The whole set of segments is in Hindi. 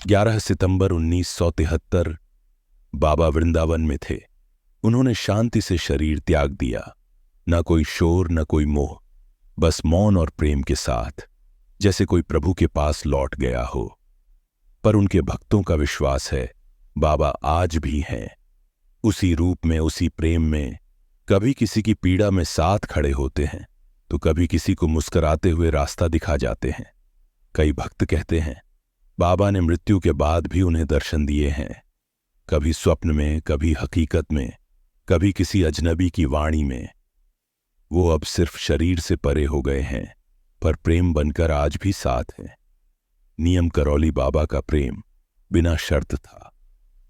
11 सितंबर 1973 बाबा वृंदावन में थे। उन्होंने शांति से शरीर त्याग दिया। न कोई शोर, न कोई मोह, बस मौन और प्रेम के साथ, जैसे कोई प्रभु के पास लौट गया हो। पर उनके भक्तों का विश्वास है बाबा आज भी हैं, उसी रूप में, उसी प्रेम में। कभी किसी की पीड़ा में साथ खड़े होते हैं तो कभी किसी को मुस्कुराते हुए रास्ता दिखा जाते हैं। कई भक्त कहते हैं बाबा ने मृत्यु के बाद भी उन्हें दर्शन दिए हैं, कभी स्वप्न में, कभी हकीकत में, कभी किसी अजनबी की वाणी में। वो अब सिर्फ शरीर से परे हो गए हैं, पर प्रेम बनकर आज भी साथ हैं। नियम करौली बाबा का प्रेम बिना शर्त था।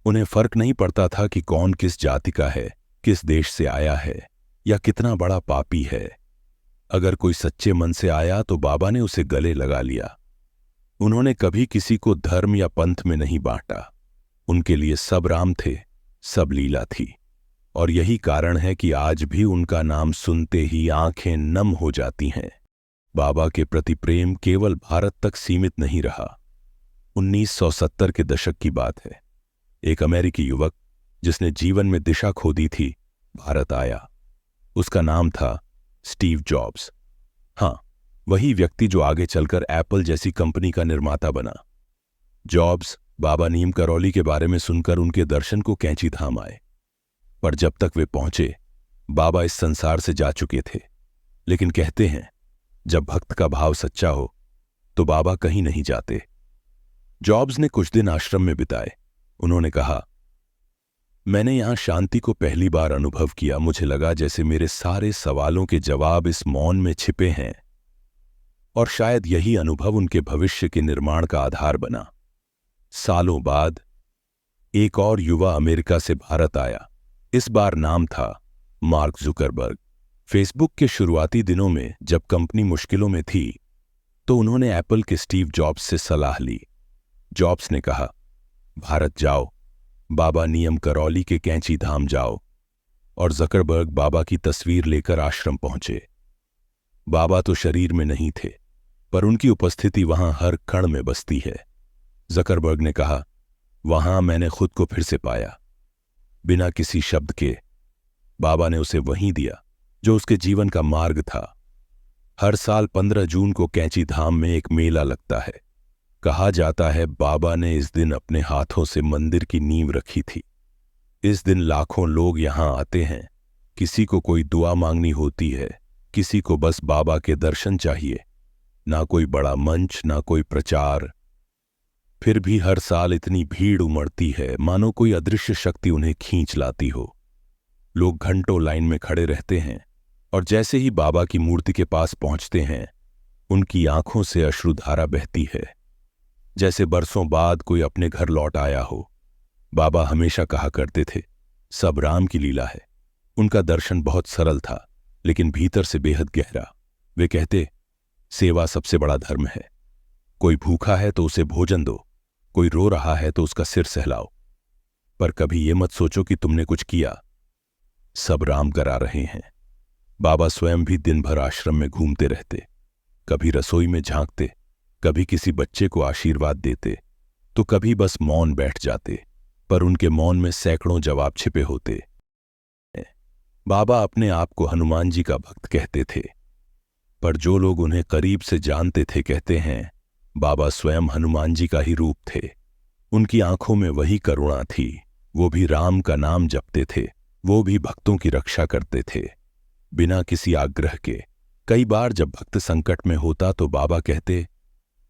उन्हें फर्क नहीं पड़ता था कि कौन किस जाति का है, किस देश से आया है, या कितना बड़ा पापी है। अगर कोई सच्चे मन से आया तो बाबा ने उसे गले लगा लिया। उन्होंने कभी किसी को धर्म या पंथ में नहीं बांटा। उनके लिए सब राम थे, सब लीला थी। और यही कारण है कि आज भी उनका नाम सुनते ही आंखें नम हो जाती हैं। बाबा के प्रति प्रेम केवल भारत तक सीमित नहीं रहा। 1970 के दशक की बात है। एक अमेरिकी युवक जिसने जीवन में दिशा खो दी थी, भारत आया। उसका नाम था स्टीव जॉब्स। हां, वही व्यक्ति जो आगे चलकर एप्पल जैसी कंपनी का निर्माता बना। जॉब्स बाबा नीम करौली के बारे में सुनकर उनके दर्शन को कैंची धाम आए। पर जब तक वे पहुंचे, बाबा इस संसार से जा चुके थे। लेकिन कहते हैं जब भक्त का भाव सच्चा हो तो बाबा कहीं नहीं जाते। जॉब्स ने कुछ दिन आश्रम में बिताए। उन्होंने कहा, मैंने यहां शांति को पहली बार अनुभव किया। मुझे लगा जैसे मेरे सारे सवालों के जवाब इस मौन में छिपे हैं। और शायद यही अनुभव उनके भविष्य के निर्माण का आधार बना। सालों बाद एक और युवा अमेरिका से भारत आया। इस बार नाम था मार्क जुकरबर्ग। फेसबुक के शुरुआती दिनों में जब कंपनी मुश्किलों में थी तो उन्होंने एप्पल के स्टीव जॉब्स से सलाह ली। जॉब्स ने कहा, भारत जाओ, बाबा नियम करौली के कैंची धाम जाओ। और जकरबर्ग बाबा की तस्वीर लेकर आश्रम पहुंचे। बाबा तो शरीर में नहीं थे, पर उनकी उपस्थिति वहां हर कण में बसती है। जकरबर्ग ने कहा, वहां मैंने खुद को फिर से पाया। बिना किसी शब्द के बाबा ने उसे वहीं दिया जो उसके जीवन का मार्ग था। हर साल 15 जून को कैंची धाम में एक मेला लगता है। कहा जाता है बाबा ने इस दिन अपने हाथों से मंदिर की नींव रखी थी। इस दिन लाखों लोग यहां आते हैं। किसी को कोई दुआ मांगनी होती है, किसी को बस बाबा के दर्शन चाहिए। ना कोई बड़ा मंच, ना कोई प्रचार। फिर भी हर साल इतनी भीड़ उमड़ती है मानो कोई अदृश्य शक्ति उन्हें खींच लाती हो। लोग घंटों लाइन में खड़े रहते हैं और जैसे ही बाबा की मूर्ति के पास पहुंचते हैं, उनकी आंखों से अश्रुधारा बहती है, जैसे बरसों बाद कोई अपने घर लौट आया हो। बाबा हमेशा कहा करते थे, सब राम की लीला है। उनका दर्शन बहुत सरल था, लेकिन भीतर से बेहद गहरा। वे कहते, सेवा सबसे बड़ा धर्म है। कोई भूखा है तो उसे भोजन दो, कोई रो रहा है तो उसका सिर सहलाओ। पर कभी ये मत सोचो कि तुमने कुछ किया, सब राम करा रहे हैं। बाबा स्वयं भी दिन भर आश्रम में घूमते रहते, कभी रसोई में झांकते, कभी किसी बच्चे को आशीर्वाद देते, तो कभी बस मौन बैठ जाते। पर उनके मौन में सैकड़ों जवाब छिपे होते। बाबा अपने आप को हनुमान जी का भक्त कहते थे, पर जो लोग उन्हें करीब से जानते थे कहते हैं बाबा स्वयं हनुमान जी का ही रूप थे। उनकी आंखों में वही करुणा थी। वो भी राम का नाम जपते थे, वो भी भक्तों की रक्षा करते थे, बिना किसी आग्रह के। कई बार जब भक्त संकट में होता तो बाबा कहते,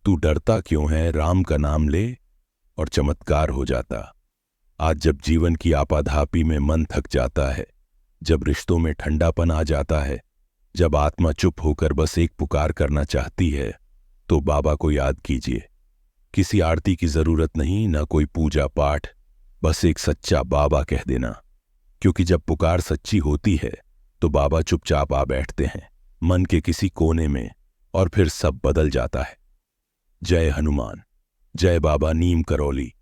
तू डरता क्यों है, राम का नाम ले, और चमत्कार हो जाता। आज जब जीवन की आपाधापी में मन थक जाता है, जब रिश्तों में ठंडापन आ जाता है, जब आत्मा चुप होकर बस एक पुकार करना चाहती है, तो बाबा को याद कीजिए। किसी आरती की जरूरत नहीं, ना कोई पूजा पाठ, बस एक सच्चा बाबा कह देना। क्योंकि जब पुकार सच्ची होती है तो बाबा चुपचाप आ बैठते हैं मन के किसी कोने में, और फिर सब बदल जाता है। जय हनुमान, जय बाबा नीम करौली।